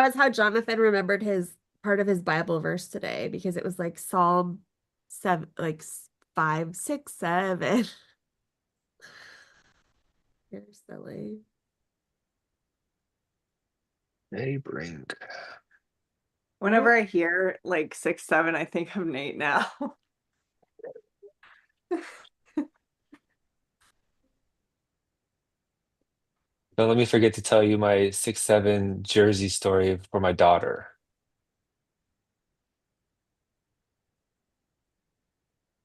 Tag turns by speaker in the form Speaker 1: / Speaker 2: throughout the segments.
Speaker 1: was how Jonathan remembered his part of his Bible verse today because it was like Psalm 7, like 5, 6, 7. You're silly.
Speaker 2: Neighboring.
Speaker 1: Oh,
Speaker 3: Whenever I hear like 6, 7, I think of Nate now.
Speaker 2: Don't let me forget to tell you my 6'7" jersey story for my daughter.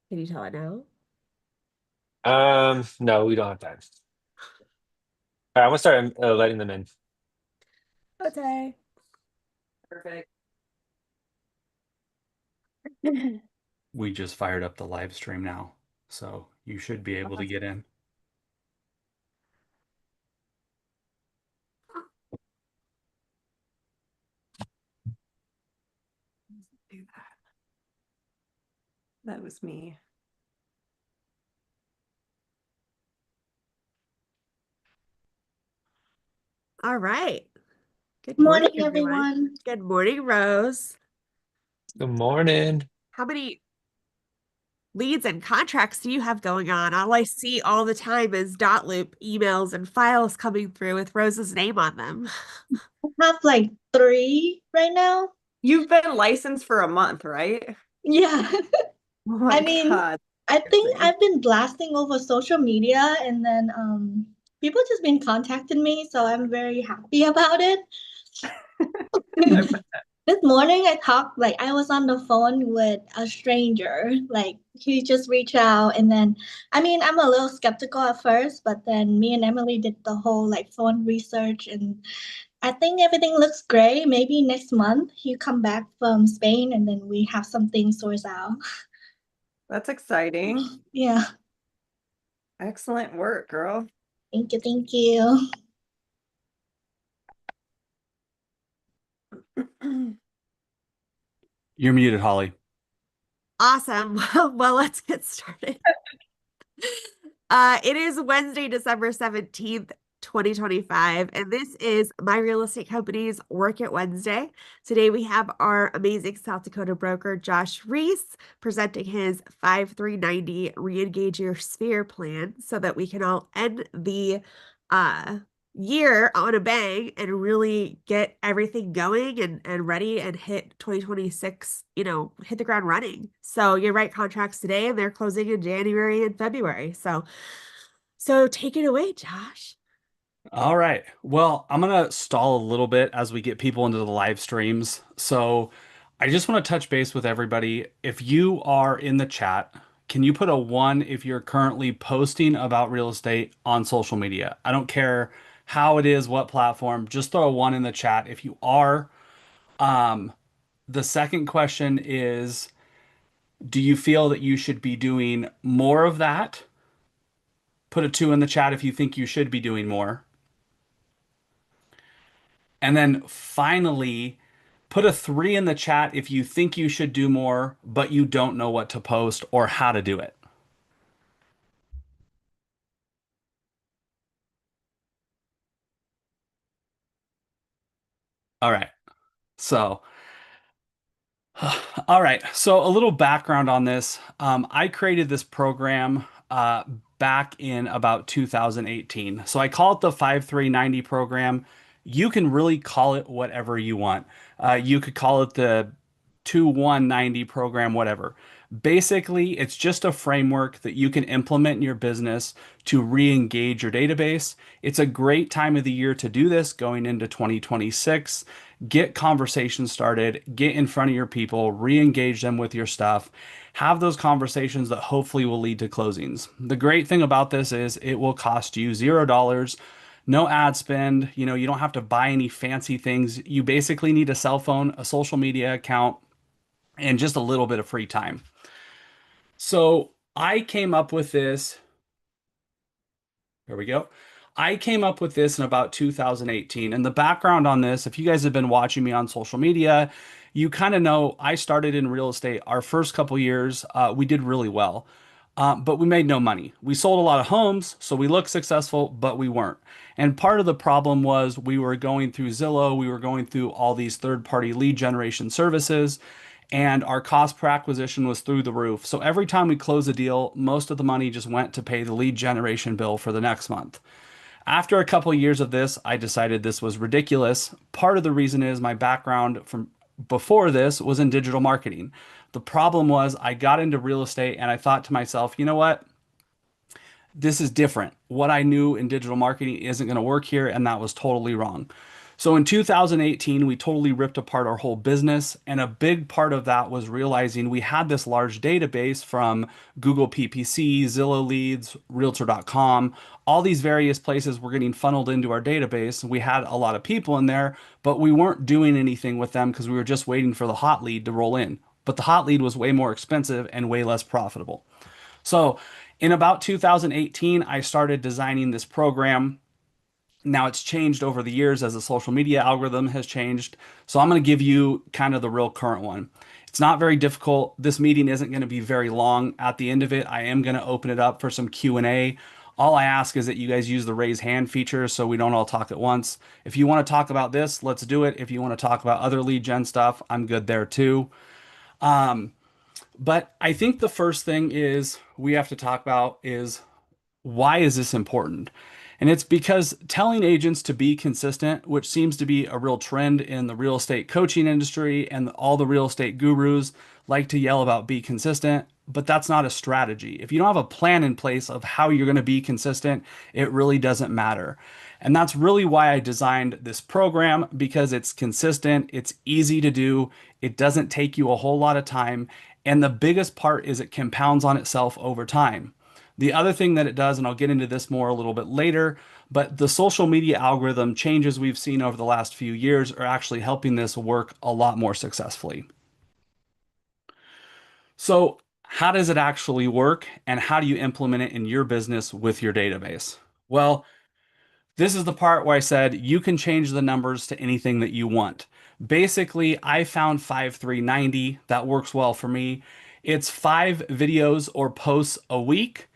Speaker 1: can you tell it now?
Speaker 2: No, we don't have time. All right, I'm gonna start letting them in.
Speaker 1: Okay.
Speaker 3: Perfect.
Speaker 4: We just fired up the live stream now, so you should be able to get in.
Speaker 3: Do that. That was me.
Speaker 1: All right. Good morning,
Speaker 5: Morning,
Speaker 1: everyone.
Speaker 5: everyone.
Speaker 1: Good morning, Rose.
Speaker 2: Good morning.
Speaker 1: How many leads and contracts do you have going on? All I see all the time is dot loop emails and files coming through with Rose's name on them.
Speaker 5: I have like three right now.
Speaker 3: You've been licensed for a month, right?
Speaker 5: Yeah.
Speaker 3: Oh
Speaker 5: I
Speaker 3: my
Speaker 5: mean,
Speaker 3: God.
Speaker 5: I think
Speaker 3: Amazing.
Speaker 5: I've been blasting over social media and then people just been contacting me, so I'm very happy about it.
Speaker 3: I bet.
Speaker 5: This morning I talked like I was on the phone with a stranger. Like he just reached out and then I mean I'm a little skeptical at first, but then me and Emily did the whole like phone research and I think everything looks great. Maybe next month you come back from Spain and then we have something sorted out.
Speaker 3: That's exciting.
Speaker 5: Yeah.
Speaker 3: Excellent work, girl.
Speaker 5: Thank you. Thank you.
Speaker 4: You're muted, Holly.
Speaker 1: Awesome. Well, let's get started. It is Wednesday, December 17th, 2025, and this is My Real Estate Company's Work It Wednesday. Today we have our amazing South Dakota broker, Josh Ries, presenting his 5390 Reengage Your Sphere plan so that we can all end the uh year on a bang and really get everything going and ready and hit 2026, hit the ground running. So you write contracts today and they're closing in January and February. So take it away, Josh.
Speaker 4: All right. Well, I'm gonna stall a little bit as we get people into the live streams. So I just want to touch base with everybody. If you are in the chat, can you put a one if you're currently posting about real estate on social media? I don't care how it is, what platform, just throw a one in the chat if you are. Um, the second question is, do you feel that you should be doing more of that? Put a two in the chat if you think you should be doing more. And then finally, put a three in the chat if you think you should do more, but you don't know what to post or how to do it. All right. So, all right. So a little background on this. I created this program back in about 2018. So I call it the 5390 program. You can really call it whatever you want. You could call it the 2190 program, whatever. Basically, it's just a framework that you can implement in your business to re-engage your database. It's a great time of the year to do this going into 2026. Get conversations started, get in front of your people, re-engage them with your stuff. Have those conversations that hopefully will lead to closings. The great thing about this is it will cost you $0. No ad spend. You don't have to buy any fancy things. You basically need a cell phone, a social media account, and just a little bit of free time. So I came up with this. There we go. I came up with this in about 2018. And the background on this, if you guys have been watching me on social media, you kind of know I started in real estate. Our first couple years, we did really well. but we made no money. We sold a lot of homes, so we looked successful, but we weren't. And part of the problem was we were going through Zillow, we were going through all these third-party lead generation services, and our cost per acquisition was through the roof. So every time we closed a deal, most of the money just went to pay the lead generation bill for the next month. After a couple of years of this, I decided this was ridiculous. Part of the reason is my background from before this was in digital marketing. The problem was I got into real estate and I thought to myself, you know what? This is different. What I knew in digital marketing isn't going to work here, and that was totally wrong. So in 2018, we totally ripped apart our whole business. And a big part of that was realizing we had this large database from Google PPC, Zillow Leads, Realtor.com, all these various places were getting funneled into our database. We had a lot of people in there, but we weren't doing anything with them because we were just waiting for the hot lead to roll in. But the hot lead was way more expensive and way less profitable. So in about 2018, I started designing this program. Now it's changed over the years as the social media algorithm has changed. So I'm going to give you kind of the real current one. It's not very difficult. This meeting isn't going to be very long. At the end of it, I am going to open it up for some Q&A. All I ask is that you guys use the raise hand feature so we don't all talk at once. If you want to talk about this, let's do it. If you want to talk about other lead gen stuff, I'm good there too. But I think the first thing is we have to talk about is why is this important? And it's because telling agents to be consistent, which seems to be a real trend in the real estate coaching industry, and all the real estate gurus like to yell about be consistent, but that's not a strategy. If you don't have a plan in place of how you're going to be consistent, it really doesn't matter. And that's really why I designed this program, because it's consistent, it's easy to do, it doesn't take you a whole lot of time, and the biggest part is it compounds on itself over time. The other thing that it does, and I'll get into this more a little bit later, but the social media algorithm changes we've seen over the last few years are actually helping this work a lot more successfully. So, how does it actually work, and how do you implement it in your business with your database? Well, this is the part where I said you can change the numbers to anything that you want. Basically, I found 5390 that works well for me. It's 5 videos or posts a week,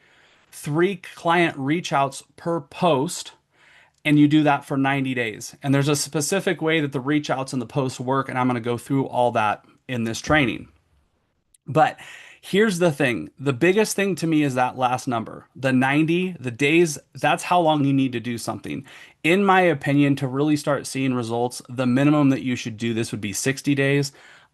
Speaker 4: 3 client reach outs per post, and you do that for 90 days. And there's a specific way that the reach outs and the posts work, and I'm going to go through all that in this training. But here's the thing. The biggest thing to me is that last number, the 90, the days, that's how long you need to do something. In my opinion, to really start seeing results, the minimum that you should do this would be 60 days.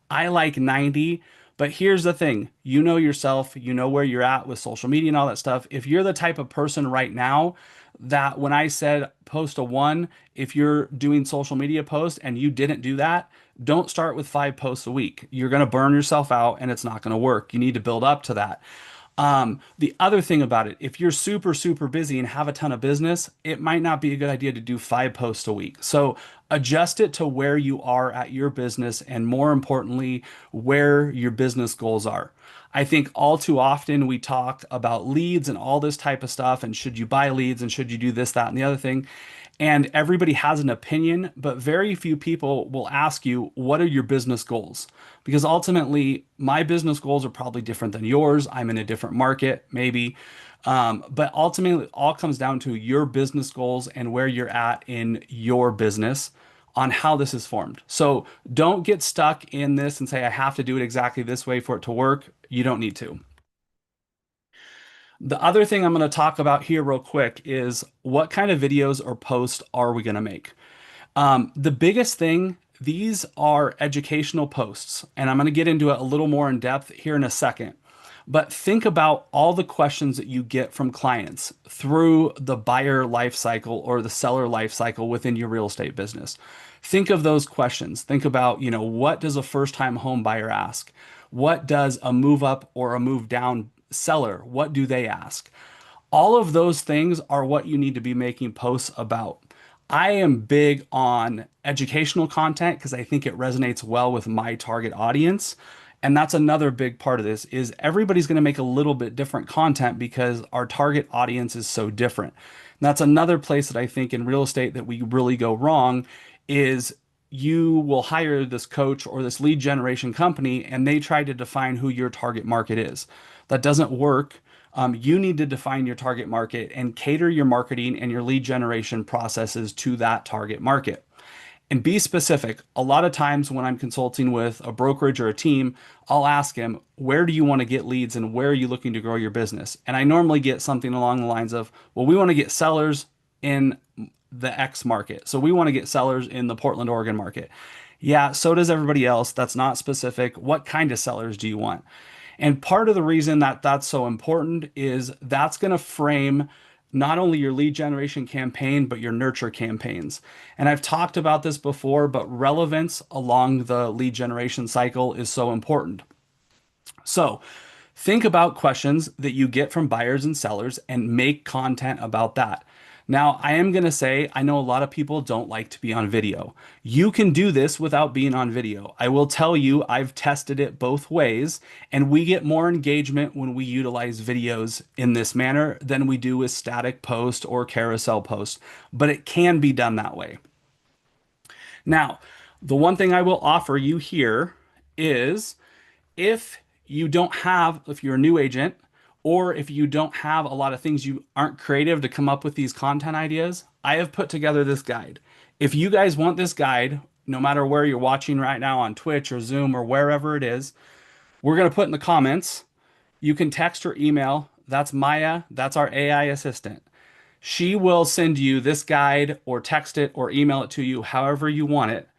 Speaker 4: I like 90, but here's the thing. You know yourself, you know where you're at with social media and all that stuff. If you're the type of person right now that when I said post a 1, if you're doing social media posts and you didn't do that, don't start with 5 posts a week. You're going to burn yourself out and it's not going to work. You need to build up to that. The other thing about it, if you're super, super busy and have a ton of business, it might not be a good idea to do 5 posts a week. So adjust it to where you are at your business and more importantly, where your business goals are. I think all too often we talk about leads and all this type of stuff and should you buy leads and should you do this, that, and the other thing. And everybody has an opinion, but very few people will ask you, what are your business goals? Because ultimately, my business goals are probably different than yours. I'm in a different market, maybe. But ultimately, it all comes down to your business goals and where you're at in your business on how this is formed. So don't get stuck in this and say, I have to do it exactly this way for it to work. You don't need to. The other thing I'm going to talk about here real quick is what kind of videos or posts are we going to make? The biggest thing, these are educational posts, and I'm going to get into it a little more in depth here in a second. But think about all the questions that you get from clients through the buyer life cycle or the seller life cycle within your real estate business. Think of those questions. Think about, what does a first-time home buyer ask? What does a move up or a move down seller, what do they ask? All of those things are what you need to be making posts about. I am big on educational content because I think it resonates well with my target audience. And that's another big part of this is everybody's going to make a little bit different content because our target audience is so different. And that's another place that I think in real estate that we really go wrong is you will hire this coach or this lead generation company and they try to define who your target market is. That doesn't work. You need to define your target market and cater your marketing and your lead generation processes to that target market. And be specific. A lot of times when I'm consulting with a brokerage or a team, I'll ask him, where do you want to get leads and where are you looking to grow your business? And I normally get something along the lines of, well, we want to get sellers in the X market. So we want to get sellers in the Portland, Oregon market. Yeah, so does everybody else. That's not specific. What kind of sellers do you want? And part of the reason that that's so important is that's going to frame not only your lead generation campaign, but your nurture campaigns. And I've talked about this before, but relevance along the lead generation cycle is so important. So think about questions that you get from buyers and sellers and make content about that. Now, I am going to say, I know a lot of people don't like to be on video. You can do this without being on video. I will tell you, I've tested it both ways, and we get more engagement when we utilize videos in this manner than we do with static post or carousel post, but it can be done that way. Now, the one thing I will offer you here is if you're a new agent, or if you don't have a lot of things, you aren't creative to come up with these content ideas, I have put together this guide. If you guys want this guide, no matter where you're watching right now on Twitch or Zoom or wherever it is, we're going to put in the comments. You can text or email. That's Maya. That's our AI assistant. She will send you this guide or text it or email it to you however you want it.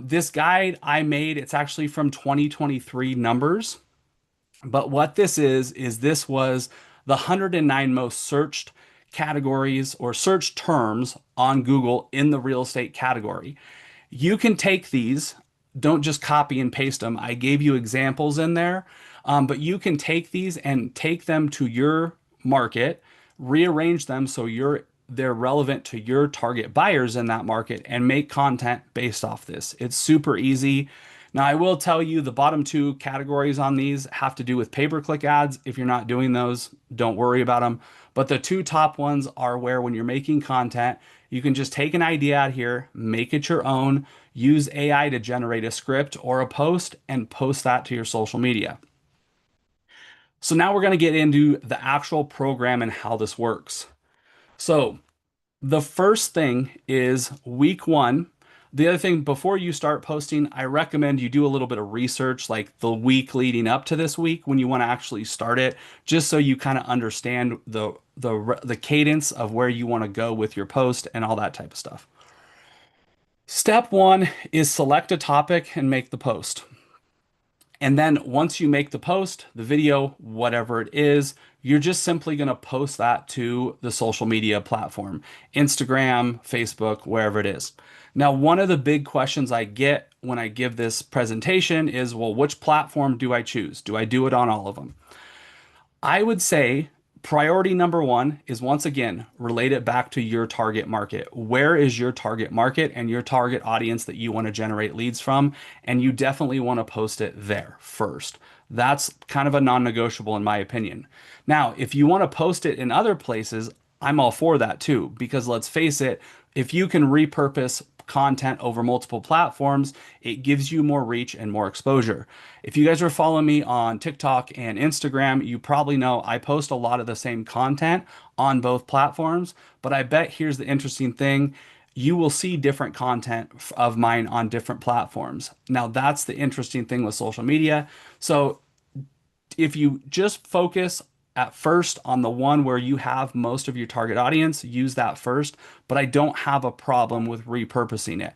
Speaker 4: This guide I made, it's actually from 2023 numbers. But what this is this was the 109 most searched categories or search terms on Google in the real estate category. You can take these, don't just copy and paste them. I gave you examples in there, but you can take these and take them to your market, rearrange them so they're relevant to your target buyers in that market and make content based off this. It's super easy. Now, I will tell you the bottom two categories on these have to do with pay-per-click ads. If you're not doing those, don't worry about them. But the two top ones are where when you're making content, you can just take an idea out here, make it your own, use AI to generate a script or a post, and post that to your social media. So now we're going to get into the actual program and how this works. So the first thing is week one. The other thing, before you start posting, I recommend you do a little bit of research, like the week leading up to this week when you want to actually start it, just so you kind of understand the cadence of where you want to go with your post and all that type of stuff. Step one is select a topic and make the post. And then once you make the post, the video, whatever it is, you're just simply going to post that to the social media platform, Instagram, Facebook, wherever it is. Now, one of the big questions I get when I give this presentation is, well, which platform do I choose? Do I do it on all of them? I would say priority number one is, once again, relate it back to your target market. Where is your target market and your target audience that you want to generate leads from? And you definitely want to post it there first. That's kind of a non-negotiable in my opinion. Now, if you want to post it in other places, I'm all for that too, because let's face it, if you can repurpose content over multiple platforms, it gives you more reach and more exposure. If you guys are following me on TikTok and Instagram, you probably know I post a lot of the same content on both platforms, but I bet here's the interesting thing. You will see different content of mine on different platforms. Now, that's the interesting thing with social media. So if you just focus at first on the one where you have most of your target audience, use that first, but I don't have a problem with repurposing it.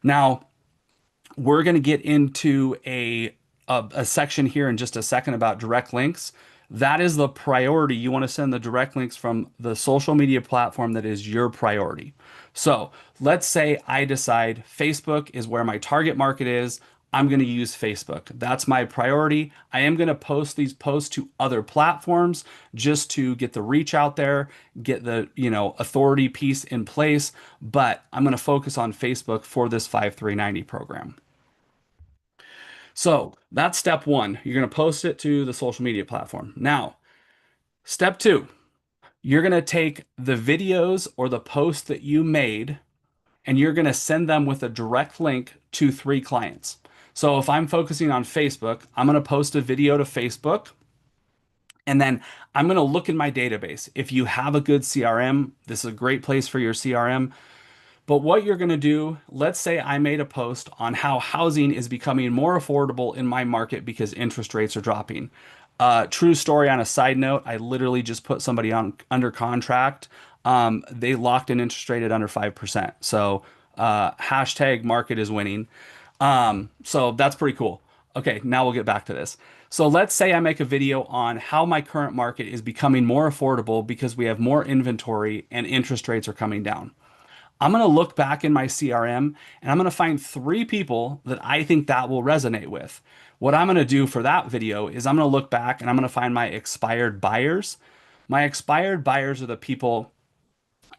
Speaker 4: Now, we're going to get into a section here in just a second about direct links. That is the priority. You want to send the direct links from the social media platform that is your priority. So let's say I decide Facebook is where my target market is. I'm going to use Facebook. That's my priority. I am going to post these posts to other platforms just to get the reach out there, get the, authority piece in place, but I'm going to focus on Facebook for this 5390 program. So that's step one. You're going to post it to the social media platform. Now, step two, you're going to take the videos or the posts that you made and you're going to send them with a direct link to 3 clients. So if I'm focusing on Facebook, I'm going to post a video to Facebook And then I'm going to look in my database. If you have a good CRM, this is a great place for your CRM. But what you're going to do, let's say I made a post on how housing is becoming more affordable in my market because interest rates are dropping. True story on a side note, I literally just put somebody on under contract. They locked an interest rate at under 5%. So hashtag market is winning. So that's pretty cool. Okay, now we'll get back to this. So let's say I make a video on how my current market is becoming more affordable because we have more inventory and interest rates are coming down. I'm going to look back in my CRM and I'm going to find three people that I think that will resonate with. What I'm going to do for that video is I'm going to look back and I'm going to find my expired buyers. My expired buyers are the people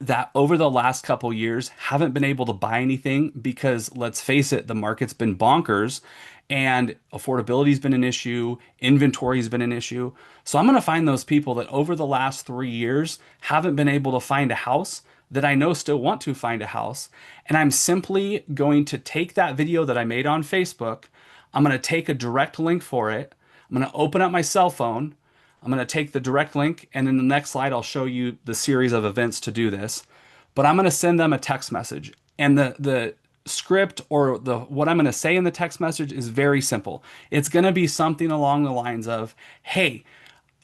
Speaker 4: that over the last couple years haven't been able to buy anything because let's face it, the market's been bonkers and affordability's been an issue, inventory's been an issue. So I'm going to find those people that over the last 3 years haven't been able to find a house that I know still want to find a house. And I'm simply going to take that video that I made on Facebook. I'm going to take a direct link for it. I'm going to open up my cell phone. I'm going to take the direct link, and in the next slide, I'll show you the series of events to do this. But I'm going to send them a text message. And the script or the what I'm going to say in the text message is very simple. It's going to be something along the lines of, "Hey,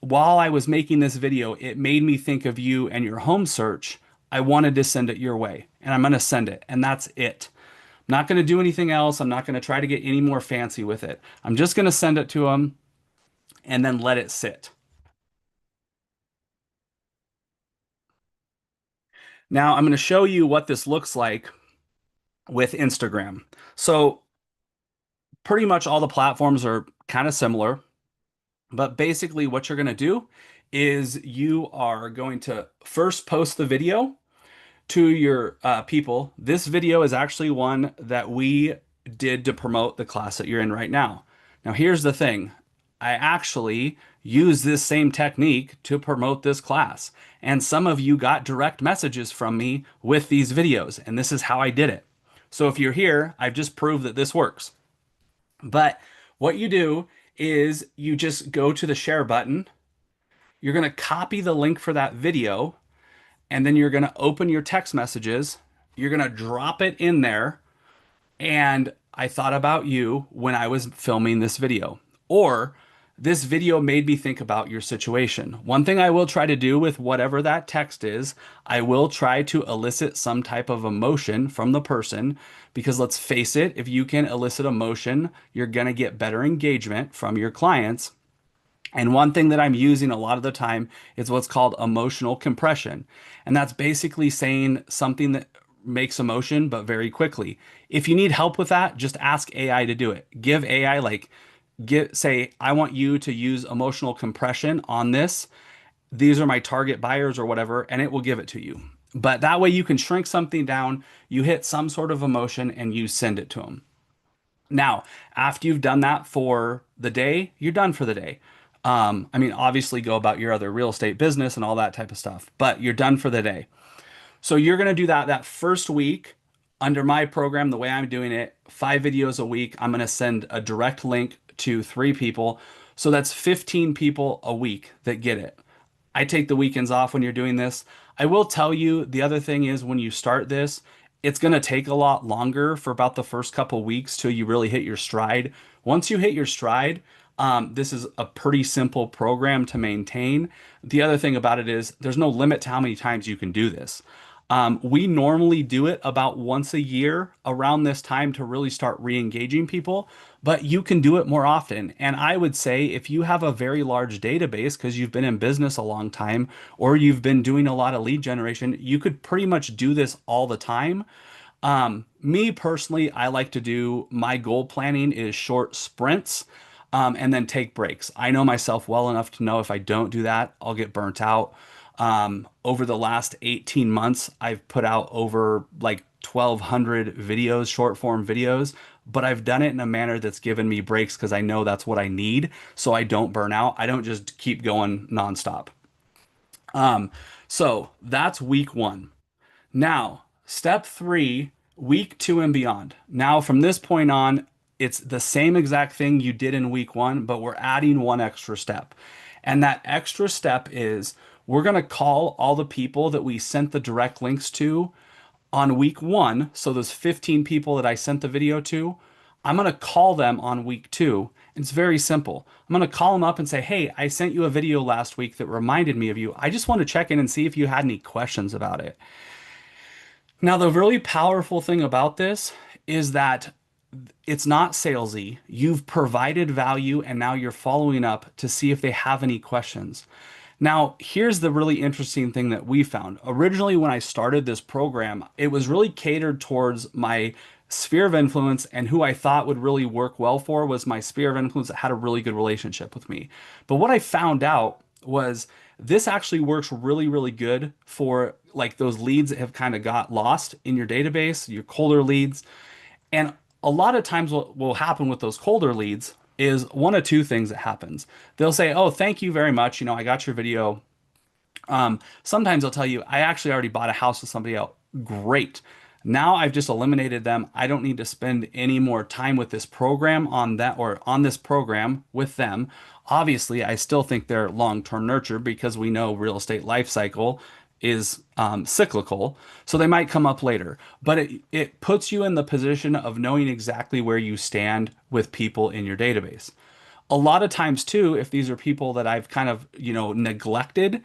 Speaker 4: while I was making this video, it made me think of you and your home search. I wanted to send it your way, and I'm going to send it." And that's it. I'm not going to do anything else. I'm not going to try to get any more fancy with it. I'm just going to send it to them and then let it sit. Now I'm going to show you what this looks like with Instagram. So pretty much all the platforms are kind of similar, but basically what you're going to do is you are going to first post the video to your people. This video is actually one that we did to promote the class that you're in right now. Now, here's the thing. I actually use this same technique to promote this class. And some of you got direct messages from me with these videos, and this is how I did it. So if you're here, I've just proved that this works. But what you do is you just go to the share button. You're going to copy the link for that video, and then you're going to open your text messages. You're going to drop it in there. And I thought about you when I was filming this video. Or this video made me think about your situation. One thing I will try to do with whatever that text is, I will try to elicit some type of emotion from the person because let's face it, if you can elicit emotion, you're going to get better engagement from your clients. And one thing that I'm using a lot of the time is what's called emotional compression. And that's basically saying something that makes emotion, but very quickly. If you need help with that, just ask AI to do it. Give AI say, I want you to use emotional compression on this. These are my target buyers or whatever, and it will give it to you. But that way you can shrink something down, you hit some sort of emotion, and you send it to them. Now, after you've done that for the day, you're done for the day. I mean, obviously go about your other real estate business and all that type of stuff, but you're done for the day. So you're going to do that first week under my program, the way I'm doing it, 5 videos a week. I'm going to send a direct link to 3 people. So that's 15 people a week that get it. I take the weekends off when you're doing this. I will tell you the other thing is when you start this, it's going to take a lot longer for about the first couple weeks till you really hit your stride. Once you hit your stride, this is a pretty simple program to maintain. The other thing about it is there's no limit to how many times you can do this. We normally do it about once a year around this time to really start re-engaging people, but you can do it more often. And I would say if you have a very large database because you've been in business a long time or you've been doing a lot of lead generation, you could pretty much do this all the time. Me personally, I like to do my goal planning is short sprints. And then take breaks. I know myself well enough to know if I don't do that, I'll get burnt out. Over the last 18 months, I've put out over like 1,200 videos, short form videos, but I've done it in a manner that's given me breaks because I know that's what I need so I don't burn out. I don't just keep going nonstop. So that's week 1. Now, step 3, week 2 and beyond. Now, from this point on, it's the same exact thing you did in week 1, but we're adding one extra step. And that extra step is we're going to call all the people that we sent the direct links to on week one. So those 15 people that I sent the video to, I'm going to call them on week two. It's very simple. I'm going to call them up and say, hey, I sent you a video last week that reminded me of you. I just want to check in and see if you had any questions about it. Now, the really powerful thing about this is that it's not salesy. You've provided value and now you're following up to see if they have any questions. Now, here's the really interesting thing that we found. Originally, when I started this program, it was really catered towards my sphere of influence, and who I thought would really work well for was my sphere of influence that had a really good relationship with me. But what I found out was this actually works really, really good for like those leads that have kind of got lost in your database, your colder leads. And a lot of times what will happen with those colder leads is one of two things that happens. They'll say, "Oh, thank you very much. I got your video." Sometimes they'll tell you, "I actually already bought a house with somebody else." Great. Now I've just eliminated them. I don't need to spend any more time with this program on that or on this program with them. Obviously, I still think they're long-term nurture because we know real estate life cycle is cyclical. So they might come up later, but it puts you in the position of knowing exactly where you stand with people in your database. A lot of times too, if these are people that I've kind of, neglected,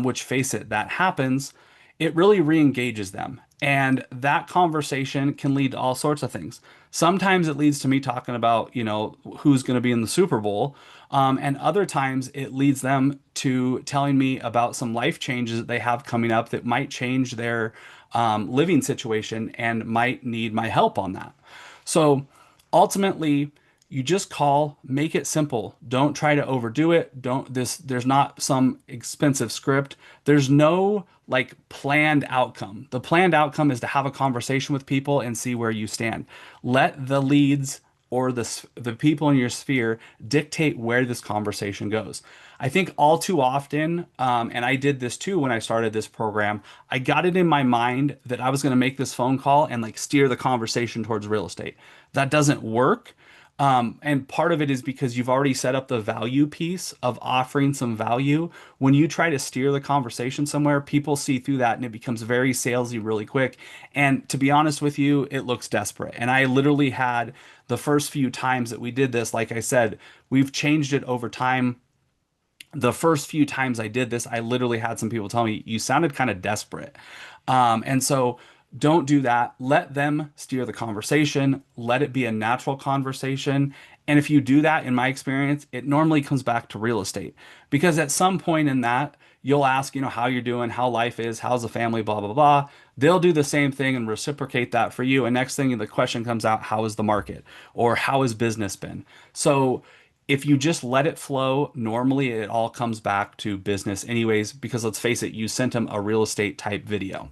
Speaker 4: which face it, that happens, it really re-engages them. And that conversation can lead to all sorts of things. Sometimes it leads to me talking about, who's going to be in the Super Bowl. And other times it leads them to telling me about some life changes that they have coming up that might change their living situation and might need my help on that. So ultimately, you just call, make it simple. Don't try to overdo it. There's not some expensive script. There's no like planned outcome. The planned outcome is to have a conversation with people and see where you stand. Let the leads or the people in your sphere dictate where this conversation goes. I think all too often, and I did this too when I started this program, I got it in my mind that I was going to make this phone call and like steer the conversation towards real estate. That doesn't work. And part of it is because you've already set up the value piece of offering some value. When you try to steer the conversation somewhere, people see through that and it becomes very salesy really quick. And to be honest with you, it looks desperate. And I literally had the first few times that we did this, like I said, we've changed it over time. The first few times I did this, I literally had some people tell me, you sounded kind of desperate. And so don't do that. Let them steer the conversation. Let it be a natural conversation. And if you do that, in my experience, it normally comes back to real estate because at some point in that, you'll ask, how you're doing, how life is, how's the family, blah, blah, blah. They'll do the same thing and reciprocate that for you. And next thing the question comes out, how is the market or how has business been? So if you just let it flow, normally it all comes back to business anyways, because let's face it, you sent them a real estate type video.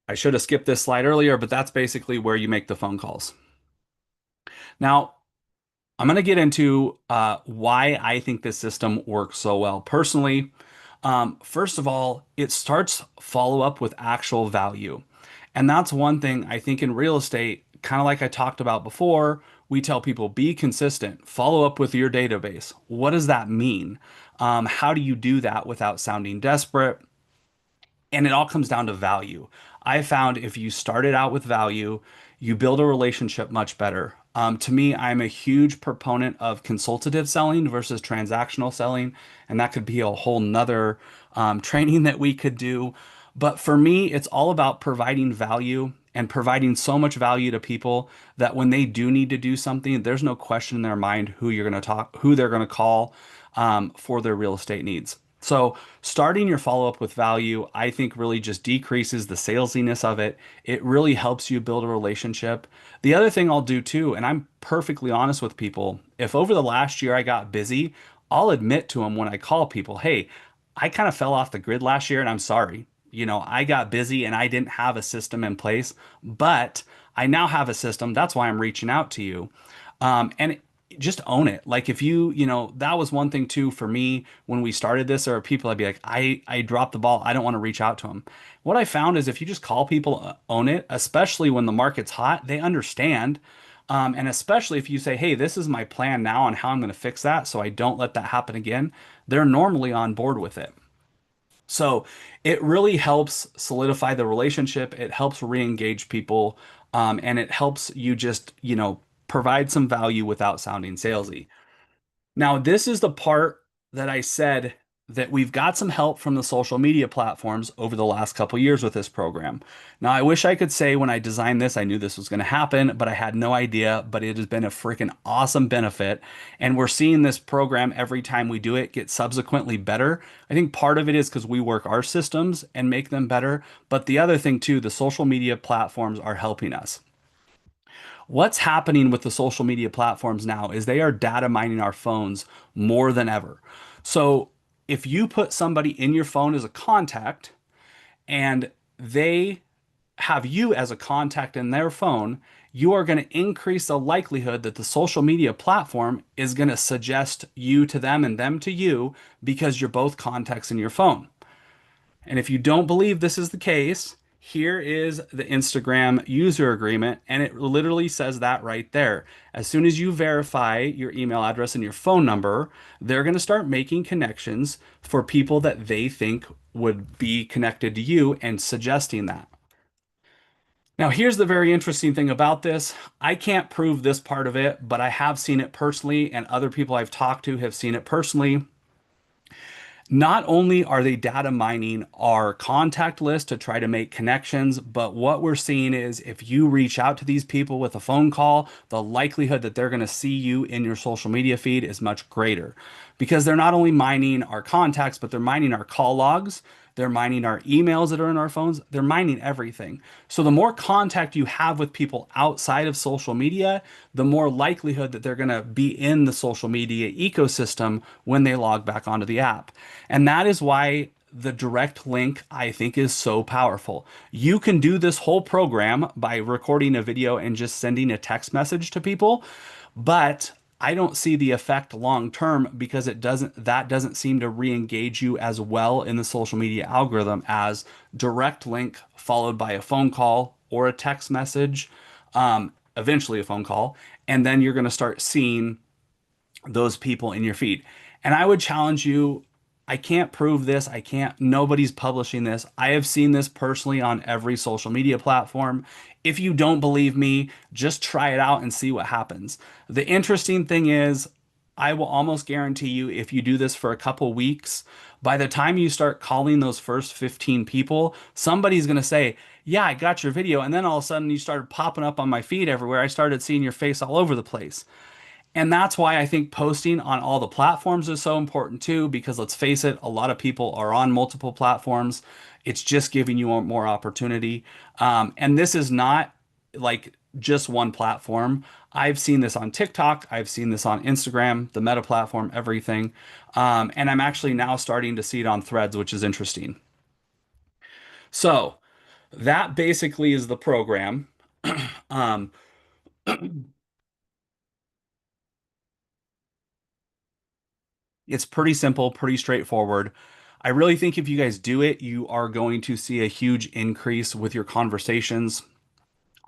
Speaker 4: I should have skipped this slide earlier, but that's basically where you make the phone calls. Now, I'm going to get into why I think this system works so well. Personally, first of all, it starts follow up with actual value. And that's one thing I think in real estate, kind of like I talked about before, we tell people be consistent, follow up with your database. What does that mean? How do you do that without sounding desperate? And it all comes down to value. I found if you started out with value, you build a relationship much better. To me, I'm a huge proponent of consultative selling versus transactional selling, and that could be a whole nother training that we could do. But for me, it's all about providing value and providing so much value to people that when they do need to do something, there's no question in their mind who they're going to call for their real estate needs. So starting your follow-up with value, I think really just decreases the salesiness of it. It really helps you build a relationship. The other thing I'll do too, and I'm perfectly honest with people, if over the last year I got busy, I'll admit to them when I call people, hey, I kind of fell off the grid last year and I'm sorry. I got busy and I didn't have a system in place, but I now have a system. That's why I'm reaching out to you. And just own it. Like if you that was one thing too for me when we started this. There are people I'd be like, I dropped the ball. I don't want to reach out to them. What I found is if you just call people, own it, especially when the market's hot, they understand. And especially if you say, hey, this is my plan now on how I'm going to fix that so I don't let that happen again, they're normally on board with it. So it really helps solidify the relationship. It helps re-engage people, and it helps you just, provide some value without sounding salesy. Now, this is the part that I said that we've got some help from the social media platforms over the last couple years with this program. Now, I wish I could say when I designed this, I knew this was going to happen, but I had no idea. But it has been a freaking awesome benefit. And we're seeing this program every time we do it get subsequently better. I think part of it is because we work our systems and make them better. But the other thing, too, the social media platforms are helping us. What's happening with the social media platforms now is they are data mining our phones more than ever. So if you put somebody in your phone as a contact and they have you as a contact in their phone, you are going to increase the likelihood that the social media platform is going to suggest you to them and them to you because you're both contacts in your phone. And if you don't believe this is the case, here is the Instagram user agreement, and it literally says that right there. As soon as you verify your email address and your phone number, they're going to start making connections for people that they think would be connected to you and suggesting that. Now, here's the very interesting thing about this. I can't prove this part of it, but I have seen it personally, and other people I've talked to have seen it personally. Not only are they data mining our contact list to try to make connections, but what we're seeing is if you reach out to these people with a phone call, the likelihood that they're going to see you in your social media feed is much greater because they're not only mining our contacts, but they're mining our call logs. They're mining our emails that are in our phones. They're mining everything. So the more contact you have with people outside of social media, the more likelihood that they're going to be in the social media ecosystem when they log back onto the app. And that is why the direct link I think is so powerful. You can do this whole program by recording a video and just sending a text message to people, but I don't see the effect long term because that doesn't seem to re-engage you as well in the social media algorithm as direct link followed by a phone call or a text message, eventually a phone call, and then you're going to start seeing those people in your feed. And I would challenge you, I can't prove this. Nobody's publishing this. I have seen this personally on every social media platform. If you don't believe me, just try it out and see what happens. The interesting thing is, I will almost guarantee you, if you do this for a couple weeks, by the time you start calling those first 15 people, somebody's going to say, yeah, I got your video. And then all of a sudden you started popping up on my feed everywhere. I started seeing your face all over the place. And that's why I think posting on all the platforms is so important too, because let's face it, a lot of people are on multiple platforms. It's just giving you more opportunity. And this is not like just one platform. I've seen this on TikTok. I've seen this on Instagram, the Meta platform, everything. And I'm actually now starting to see it on Threads, which is interesting. So that basically is the program. Um, It's pretty simple, pretty straightforward. I really think if you guys do it, you are going to see a huge increase with your conversations.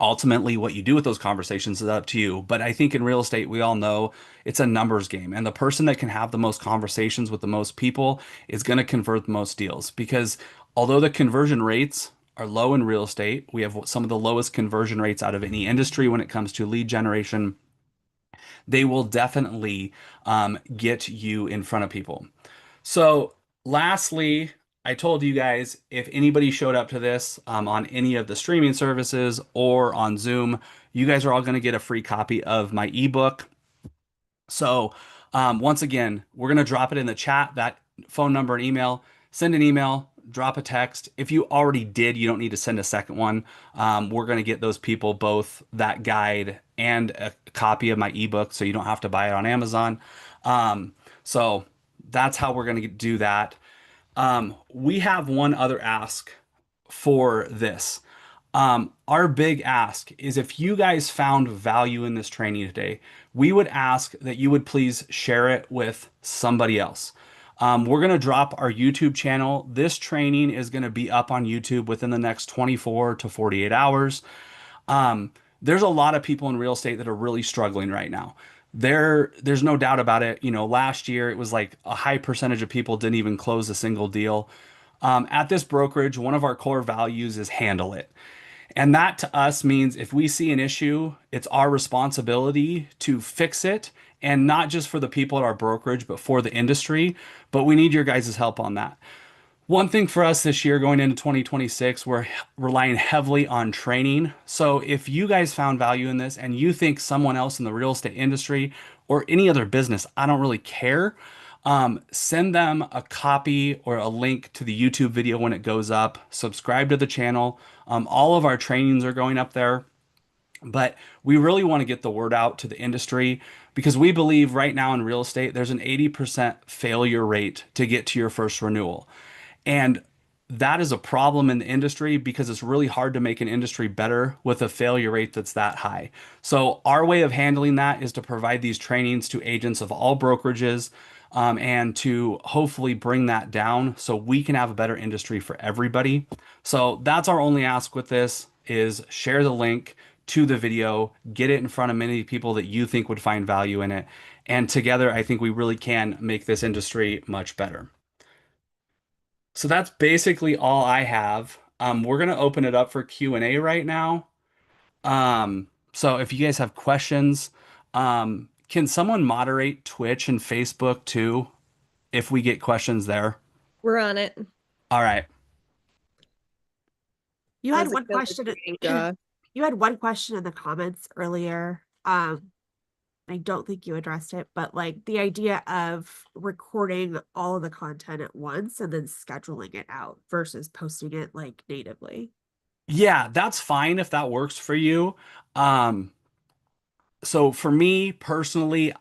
Speaker 4: Ultimately, what you do with those conversations is up to you. But I think in real estate, we all know it's a numbers game. And the person that can have the most conversations with the most people is going to convert the most deals. Because although the conversion rates are low in real estate, we have some of the lowest conversion rates out of any industry when it comes to lead generation. They will definitely get you in front of people. So, lastly, I told you guys if anybody showed up to this on any of the streaming services or on Zoom, you guys are all going to get a free copy of my ebook. So, once again, we're going to drop it in the chat, that phone number and email. Send an email, drop a text. If you already did, you don't need to send a second one. We're going to get those people both that guide and a copy of my ebook so you don't have to buy it on Amazon. So, that's how we're going to do that. We have one other ask for this. Our big ask is if you guys found value in this training today, we would ask that you would please share it with somebody else. We're going to drop our YouTube channel. This training is going to be up on YouTube within the next 24 to 48 hours. Um, there's a lot of people in real estate that are really struggling right now. There's no doubt about it. You know, last year it was like a high percentage of people didn't even close a single deal. At this brokerage, one of our core values is handle it. And that to us means if we see an issue, it's our responsibility to fix it. And not just for the people at our brokerage, but for the industry. But we need your guys' help on that. One thing for us this year going into 2026, we're relying heavily on training. So if you guys found value in this and you think someone else in the real estate industry or any other business, I don't really care, send them a copy or a link to the YouTube video when it goes up. Subscribe to the channel. All of our trainings are going up there. But we really want to get the word out to the industry because we believe right now in real estate, there's an 80% failure rate to get to your first renewal. And that is a problem in the industry because it's really hard to make an industry better with a failure rate that's that high. So, our way of handling that is to provide these trainings to agents of all brokerages, and to hopefully bring that down so we can have a better industry for everybody. So, that's our only ask with this is share the link to the video, get it in front of many people that you think would find value in it. And together, I think we really can make this industry much better. So that's basically all I have. We're gonna open it up for Q&A right now. So if you guys have questions, can someone moderate Twitch and Facebook too, if we get questions there?
Speaker 6: We're on it.
Speaker 4: All right.
Speaker 1: You had
Speaker 6: How's it
Speaker 1: one
Speaker 6: feel
Speaker 1: question.
Speaker 6: being, Josh?
Speaker 1: You had one question in the comments earlier. I don't think you addressed it, but like the idea of recording all of the content at once and then scheduling it out versus posting it like natively.
Speaker 4: Yeah, that's fine if that works for you. Um, so for me personally,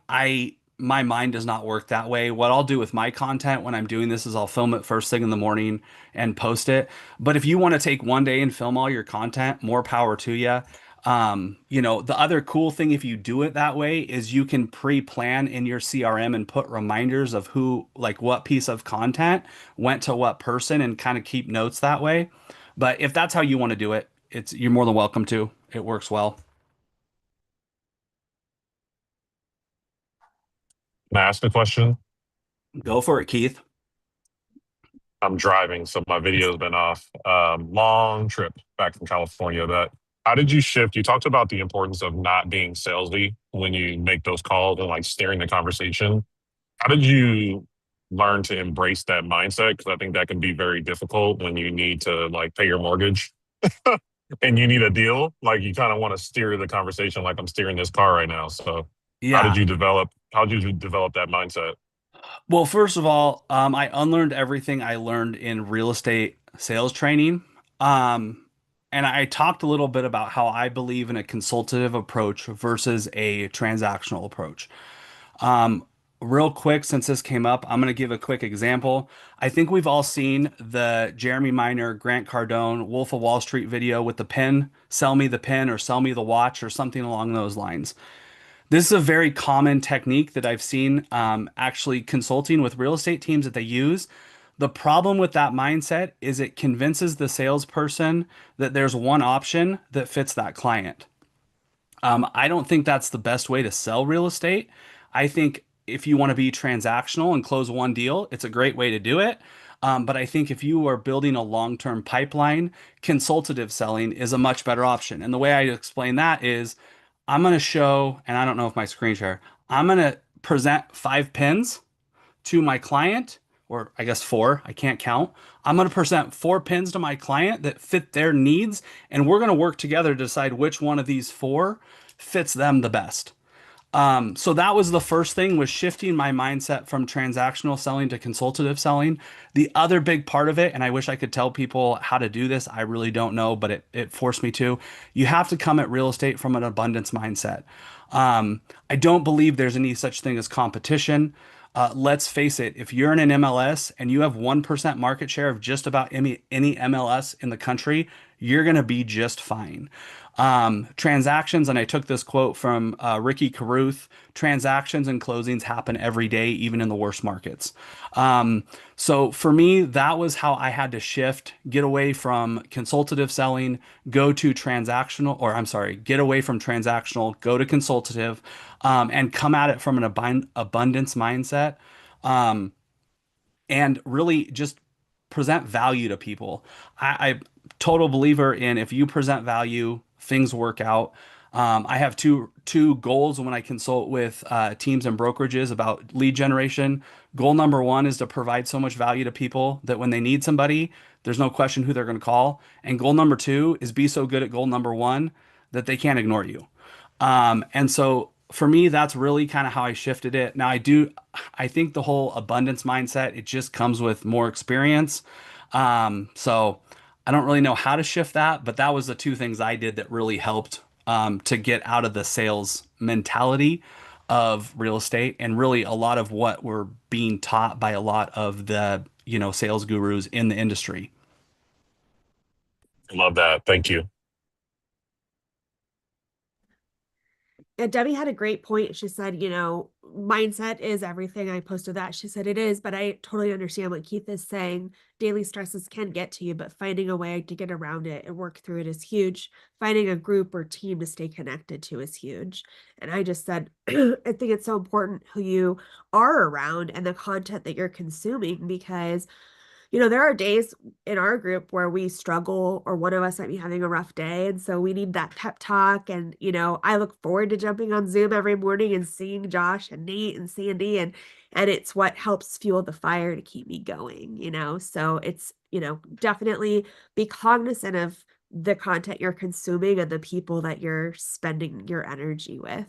Speaker 4: my mind does not work that way. What I'll do with my content when I'm doing this is I'll film it first thing in the morning and post it. But if you want to take one day and film all your content, more power to you. You know, the other cool thing if you do it that way is you can pre-plan in your CRM and put reminders of who, like what piece of content went to what person and kind of keep notes that way. But if that's how you want to do it, you're more than welcome to. It works well.
Speaker 7: Can I ask a question?
Speaker 4: Go for it, Keith.
Speaker 7: I'm driving, so my video's been off. Long trip back from California. But how did you shift? You talked about the importance of not being salesy when you make those calls and like steering the conversation. How did you learn to embrace that mindset? Because I think that can be very difficult when you need to like pay your mortgage and you need a deal. Like you kind of want to steer the conversation like I'm steering this car right now. So
Speaker 4: Yeah.
Speaker 7: how did you develop that mindset?
Speaker 4: Well, first of all, I unlearned everything I learned in real estate sales training. Um, and I talked a little bit about how I believe in a consultative approach versus a transactional approach. Um, Real quick, since this came up, I'm going to give a quick example. I think we've all seen the Jeremy Miner, Grant Cardone, Wolf of Wall Street video with the pin, sell me the pin or sell me the watch or something along those lines. This is a very common technique that I've seen actually consulting with real estate teams that they use. The problem with that mindset is it convinces the salesperson that there's one option that fits that client. I don't think that's the best way to sell real estate. I think if you want to be transactional and close one deal, it's a great way to do it. But I think if you are building a long-term pipeline, consultative selling is a much better option. And the way I explain that is I'm going to show, and I don't know if my screen share, I'm going to present 5 pins to my client, or I guess 4, I can't count. I'm going to present 4 pins to my client that fit their needs, and we're going to work together to decide which one of these 4 fits them the best. So that was the first thing, was shifting my mindset from transactional selling to consultative selling. The other big part of it, and I wish I could tell people how to do this, I really don't know, but it forced me to. You have to come at real estate from an abundance mindset. I don't believe there's any such thing as competition. Let's face it, if you're in an MLS and you have 1% market share of just about any MLS in the country, you're going to be just fine. Transactions, and I took this quote from Ricky Carruth, transactions and closings happen every day, even in the worst markets. So for me, that was how I had to shift, get away from consultative selling, go to transactional, or I'm sorry, get away from transactional, go to consultative, and come at it from an abundance mindset. Um, and really just present value to people. I total believer in if you present value, things work out. I have two goals when I consult with teams and brokerages about lead generation. Goal number one is to provide so much value to people that when they need somebody, there's no question who they're going to call. And goal number two is be so good at goal number one that they can't ignore you. And so for me, that's really kind of how I shifted it. Now I think the whole abundance mindset, it just comes with more experience. So I don't really know how to shift that, but that was the two things I did that really helped to get out of the sales mentality of real estate and really a lot of what we're being taught by a lot of the, sales gurus in the industry.
Speaker 7: Love that. Thank you.
Speaker 1: Yeah, Debbie had a great point. She said, mindset is everything. I posted that. She said it is, but I totally understand what Keith is saying. Daily stresses can get to you, but finding a way to get around it and work through it is huge. Finding a group or team to stay connected to is huge. And I just said, I think it's so important who you are around and the content that you're consuming because there are days in our group where we struggle or one of us might be having a rough day. And so we need that pep talk. And, I look forward to jumping on Zoom every morning and seeing Josh and Nate and Sandy. And it's what helps fuel the fire to keep me going. So it's, definitely be cognizant of the content you're consuming and the people that you're spending your energy with.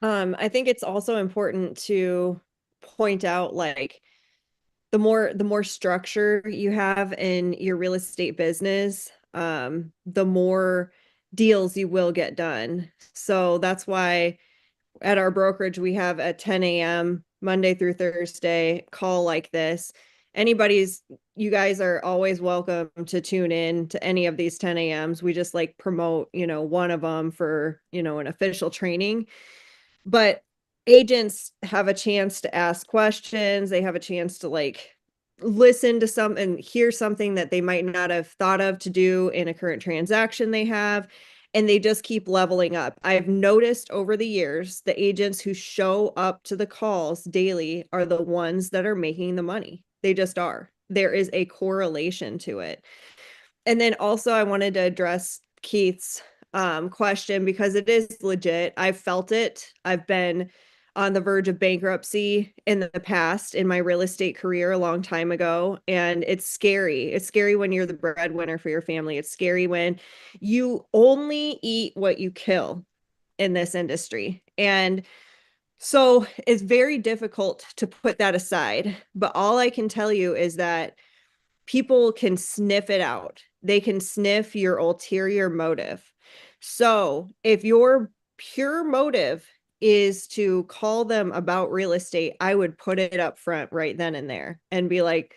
Speaker 6: I think it's also important to point out like the more structure you have in your real estate business, the more deals you will get done. So that's why at our brokerage we have a 10 a.m. Monday through Thursday call like this. You guys are always welcome to tune in to any of these 10 a.m.s. We just like promote, one of them for, an official training. But agents have a chance to ask questions. They have a chance to like listen to some and hear something that they might not have thought of to do in a current transaction they have. And they just keep leveling up. I've noticed over the years, the agents who show up to the calls daily are the ones that are making the money. They just are. There is a correlation to it. And then also I wanted to address Keith's question because it is legit. I've felt it. I've been on the verge of bankruptcy in the past in my real estate career a long time ago. And it's scary. It's scary when you're the breadwinner for your family. It's scary when you only eat what you kill in this industry. And so it's very difficult to put that aside. But all I can tell you is that people can sniff it out. They can sniff your ulterior motive. So if your pure motive is to call them about real estate, I would put it up front right then and there and be like,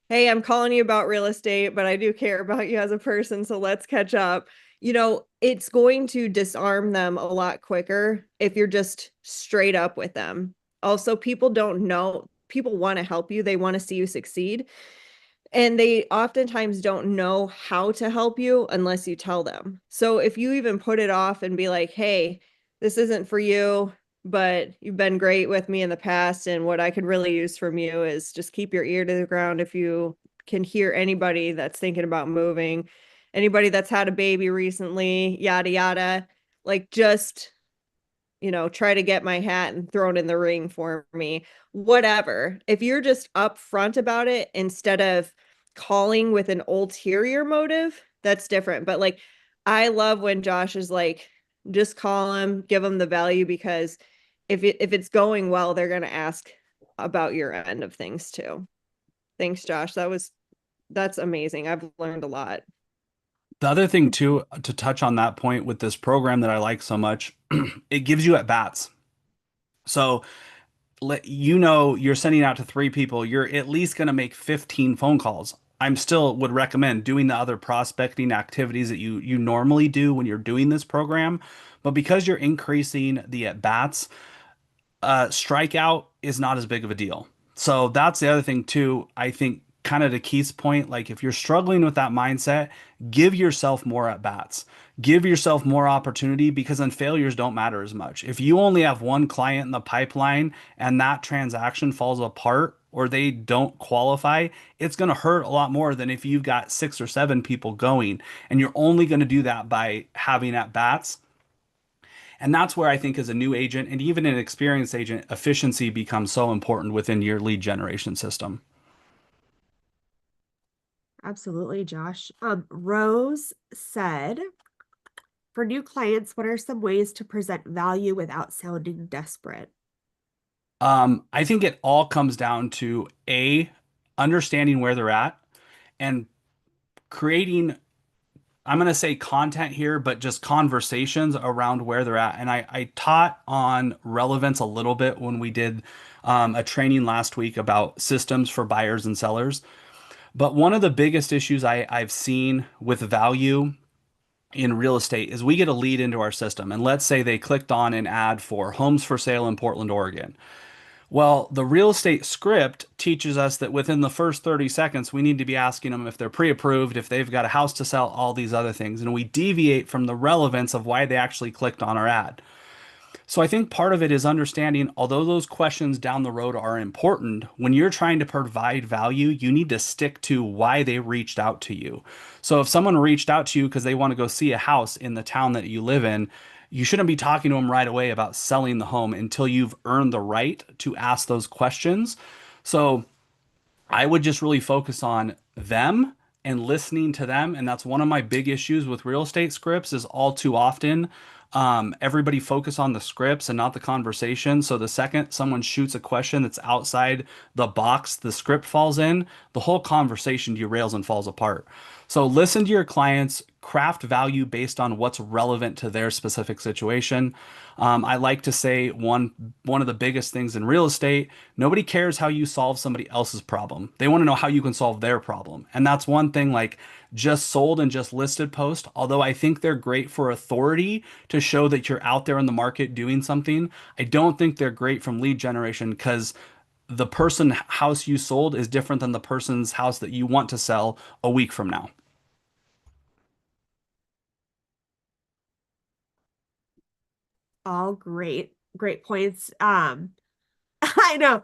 Speaker 6: hey, I'm calling you about real estate, but I do care about you as a person. So let's catch up. It's going to disarm them a lot quicker if you're just straight up with them. Also, people don't know, people want to help you. They want to see you succeed. And they oftentimes don't know how to help you unless you tell them. So if you even put it off and be like, hey, this isn't for you, but you've been great with me in the past. And what I could really use from you is just keep your ear to the ground. If you can hear anybody that's thinking about moving, anybody that's had a baby recently, yada, yada, like just try to get my hat and throw it in the ring for me, whatever. If you're just upfront about it instead of calling with an ulterior motive, that's different. But like, I love when Josh is like, just call him, give him the value, because if it's going well, they're going to ask about your end of things too. Thanks, Josh. That's amazing. I've learned a lot.
Speaker 4: The other thing too, to touch on that point with this program that I like so much, it gives you at bats. So you're sending out to 3 people, you're at least going to make 15 phone calls. I'm still would recommend doing the other prospecting activities that you normally do when you're doing this program. But because you're increasing the at bats, strikeout is not as big of a deal. So that's the other thing too. I think kind of to Keith's point, like if you're struggling with that mindset, give yourself more at bats. Give yourself more opportunity because then failures don't matter as much. If you only have one client in the pipeline and that transaction falls apart or they don't qualify, it's going to hurt a lot more than if you've got 6 or 7 people going. And you're only going to do that by having at bats. And that's where I think as a new agent and even an experienced agent, efficiency becomes so important within your lead generation system.
Speaker 1: Absolutely, Josh. Rose said, for new clients, what are some ways to present value without sounding desperate?
Speaker 4: I think it all comes down to understanding where they're at and creating, I'm going to say content here, but just conversations around where they're at. And I taught on relevance a little bit when we did a training last week about systems for buyers and sellers. But one of the biggest issues I've seen with value in real estate is we get a lead into our system. And let's say they clicked on an ad for homes for sale in Portland, Oregon. Well, the real estate script teaches us that within the first 30 seconds, we need to be asking them if they're pre approved, if they've got a house to sell, all these other things. And we deviate from the relevance of why they actually clicked on our ad. So I think part of it is understanding, although those questions down the road are important, when you're trying to provide value, you need to stick to why they reached out to you. So if someone reached out to you because they want to go see a house in the town that you live in, you shouldn't be talking to them right away about selling the home until you've earned the right to ask those questions. So I would just really focus on them and listening to them. And that's one of my big issues with real estate scripts is all too often everybody focus on the scripts and not the conversation. So the second someone shoots a question that's outside the box the script falls in, the whole conversation derails and falls apart. So listen to your clients, craft value based on what's relevant to their specific situation. I like to say one of the biggest things in real estate, nobody cares how you solve somebody else's problem. They want to know how you can solve their problem. And that's one thing like just sold and just listed post, although I think they're great for authority to show that you're out there in the market doing something. I don't think they're great from lead generation because the person house you sold is different than the person's house that you want to sell a week from now.
Speaker 1: All great, great points. I know.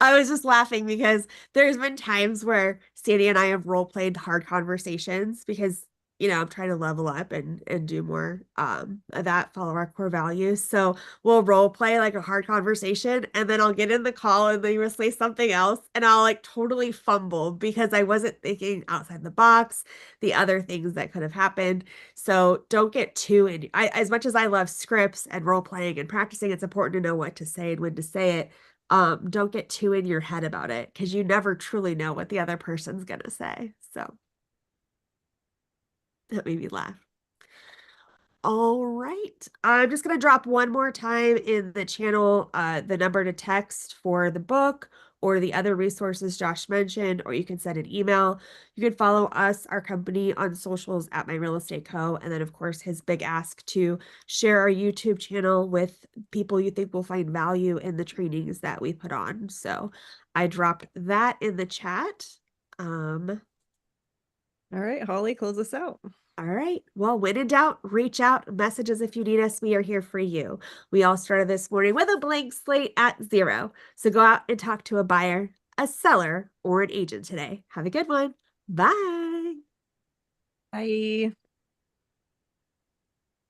Speaker 1: I was just laughing because there's been times where Sandy and I have role played hard conversations because, I'm trying to level up and do more of that, follow our core values. So we'll role play like a hard conversation and then I'll get in the call and they will say something else and I'll like totally fumble because I wasn't thinking outside the box, the other things that could have happened. So don't get too in. As much as I love scripts and role playing and practicing, it's important to know what to say and when to say it. Don't get too in your head about it because you never truly know what the other person's gonna say. So that made me laugh. All right. I'm just going to drop one more time in the channel the number to text for the book or the other resources Josh mentioned, or you can send an email. You can follow us, our company, on socials at My Real Estate Co. And then, of course, his big ask to share our YouTube channel with people you think will find value in the trainings that we put on. So I dropped that in the chat.
Speaker 6: All right, Holly, close us out.
Speaker 1: All right. Well, when in doubt, reach out, message us if you need us. We are here for you. We all started this morning with a blank slate at 0. So go out and talk to a buyer, a seller, or an agent today. Have a good one. Bye.
Speaker 6: Bye.